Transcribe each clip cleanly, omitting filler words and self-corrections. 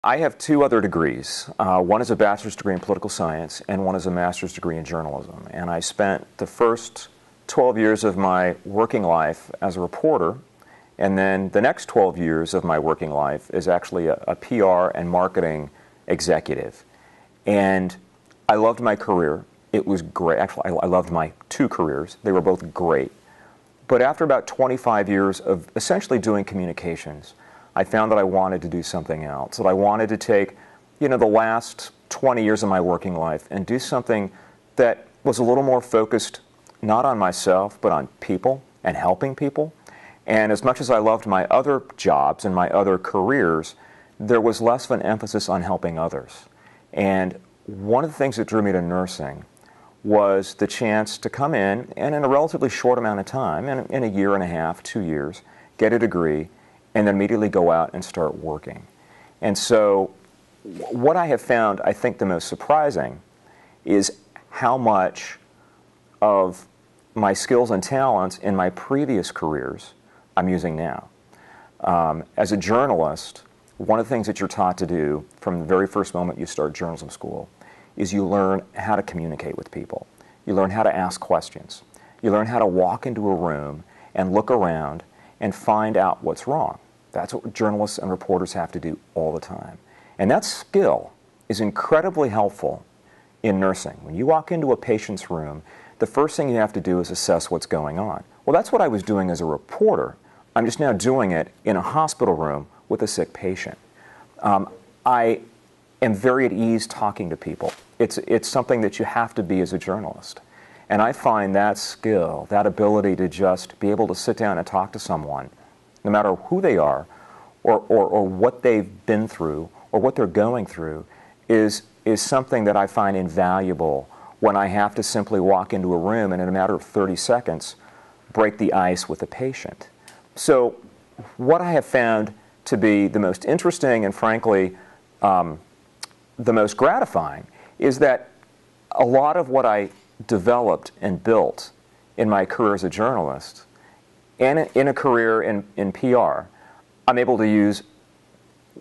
I have two other degrees. One is a bachelor's degree in political science, and one is a master's degree in journalism. And I spent the first 12 years of my working life as a reporter, and then the next 12 years of my working life is actually a PR and marketing executive. And I loved my career. It was great. Actually, I loved my two careers. They were both great. But after about 25 years of essentially doing communications, I found that I wanted to do something else, that I wanted to take, the last 20 years of my working life and do something that was a little more focused not on myself, but on people and helping people. And as much as I loved my other jobs and my other careers, there was less of an emphasis on helping others. And one of the things that drew me to nursing was the chance to come in and in a relatively short amount of time, in a year and a half, 2 years, get a degree, and then immediately go out and start working. And so what I have found, I think, the most surprising is how much of my skills and talents in my previous careers I'm using now. As a journalist, one of the things that you're taught to do from the very first moment you start journalism school is you learn how to communicate with people. You learn how to ask questions. You learn how to walk into a room and look around and find out what's wrong. That's what journalists and reporters have to do all the time. And that skill is incredibly helpful in nursing. When you walk into a patient's room, the first thing you have to do is assess what's going on. Well, that's what I was doing as a reporter. I'm just now doing it in a hospital room with a sick patient. I am very at ease talking to people. It's something that you have to be as a journalist. And I find that skill, that ability to just be able to sit down and talk to someone, no matter who they are or what they've been through or what they're going through, is something that I find invaluable when I have to simply walk into a room and in a matter of 30 seconds break the ice with a patient. So what I have found to be the most interesting and frankly the most gratifying is that a lot of what I developed and built in my career as a journalist and in a career in PR, I'm able to use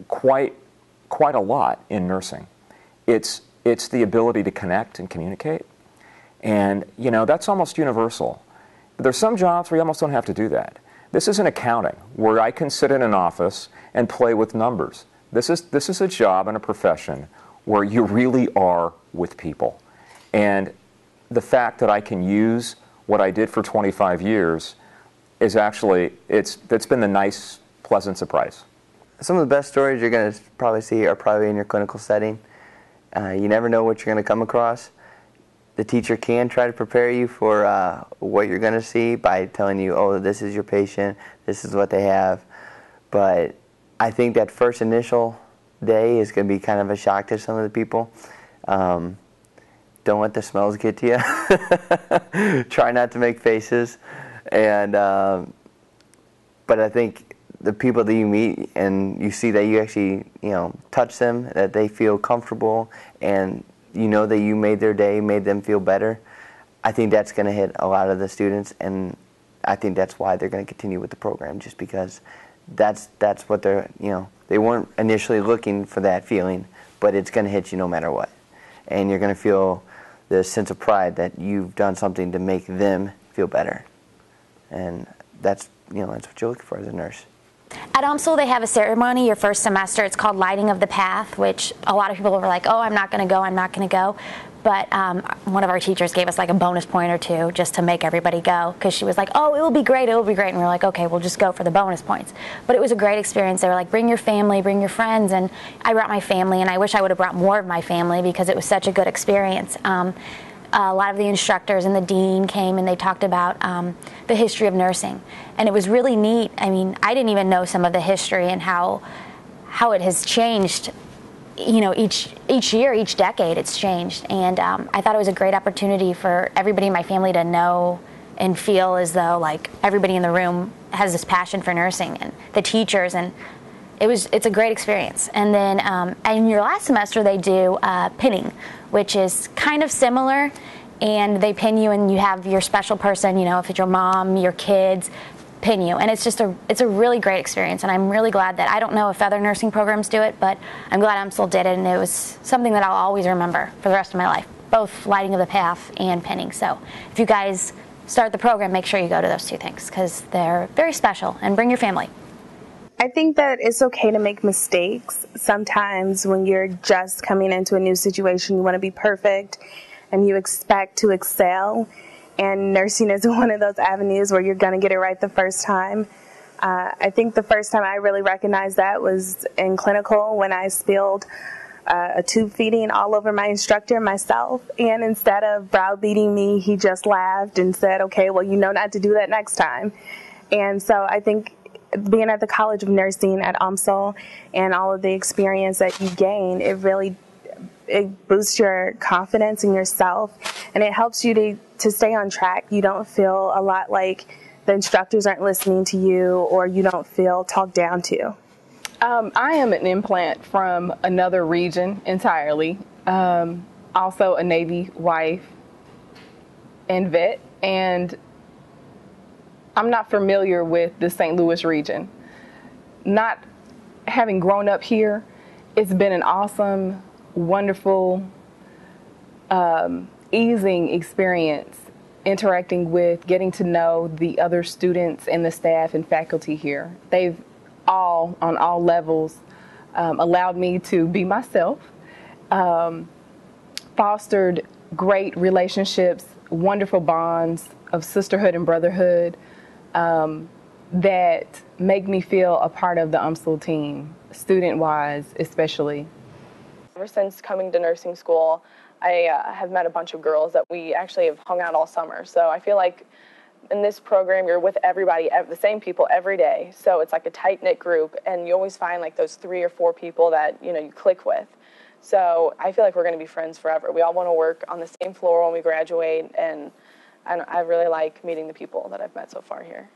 quite a lot in nursing. It's the ability to connect and communicate, and that's almost universal. But there's some jobs where you almost don't have to do that. This is an accounting where I can sit in an office and play with numbers. This is a job and a profession where you really are with people, and the fact that I can use what I did for 25 years is actually, that's been the nice, pleasant surprise. Some of the best stories you're going to probably see are probably in your clinical setting. You never know what you're going to come across. The teacher can try to prepare you for what you're going to see by telling you, oh, this is your patient, this is what they have. But I think that first initial day is going to be kind of a shock to some of the people. Don't let the smells get to you. Try not to make faces. And but I think the people that you meet and you see that you actually touch them, that they feel comfortable, and that you made their day, made them feel better, I think that's going to hit a lot of the students, and I think that's why they're going to continue with the program, just because that's what they're they weren't initially looking for that feeling, but it's going to hit you no matter what, and you're going to feel the sense of pride that you've done something to make them feel better. And that's what you're looking for as a nurse. At UMSL, they have a ceremony your first semester. It's called Lighting of the Path, which a lot of people were like, oh, I'm not going to go, I'm not going to go. But one of our teachers gave us like a bonus point or two just to make everybody go, because she was like, oh, it will be great, it will be great. And we were like, okay, we'll just go for the bonus points. But it was a great experience. They were like, bring your family, bring your friends. And I brought my family, and I wish I would have brought more of my family because it was such a good experience. A lot of the instructors and the dean came and they talked about the history of nursing. And it was really neat. I mean, I didn't even know some of the history and how it has changed. Each year, each decade, it's changed. And I thought it was a great opportunity for everybody in my family to know and feel as though like everybody in the room has this passion for nursing, and the teachers, and it's a great experience. And then in your last semester they do pinning, which is kind of similar, and they pin you and you have your special person, if it's your mom, your kids, pin you, and it's a really great experience, and I'm really glad that, I don't know if other nursing programs do it, but I'm glad UMSL did it, and it was something that I'll always remember for the rest of my life, both lighting of the path and pinning. So if you guys start the program, make sure you go to those two things, because they're very special, and bring your family. I think that it's okay to make mistakes. Sometimes when you're just coming into a new situation, you want to be perfect and you expect to excel. And nursing is one of those avenues where you're going to get it right the first time. I think the first time I really recognized that was in clinical, when I spilled a tube feeding all over my instructor myself. And instead of browbeating me, he just laughed and said, okay, well, you know not to do that next time. And so I think being at the College of Nursing at UMSL and all of the experience that you gain, it boosts your confidence in yourself, and it helps you to stay on track. You don't feel a lot like the instructors aren't listening to you, or you don't feel talked down to. I am an implant from another region entirely, also a Navy wife and vet, and I'm not familiar with the St. Louis region. Not having grown up here, it's been an awesome, wonderful, easing experience interacting with, getting to know the other students and the staff and faculty here. They've all, on all levels, allowed me to be myself, fostered great relationships, wonderful bonds of sisterhood and brotherhood, that make me feel a part of the UMSL team, student-wise especially. Ever since coming to nursing school, I have met a bunch of girls that we actually have hung out all summer. So I feel like in this program, you're with everybody, the same people every day. So it's like a tight-knit group, and you always find like those 3 or 4 people that, you know, you click with. So I feel like we're going to be friends forever. We all want to work on the same floor when we graduate, and I really like meeting the people that I've met so far here.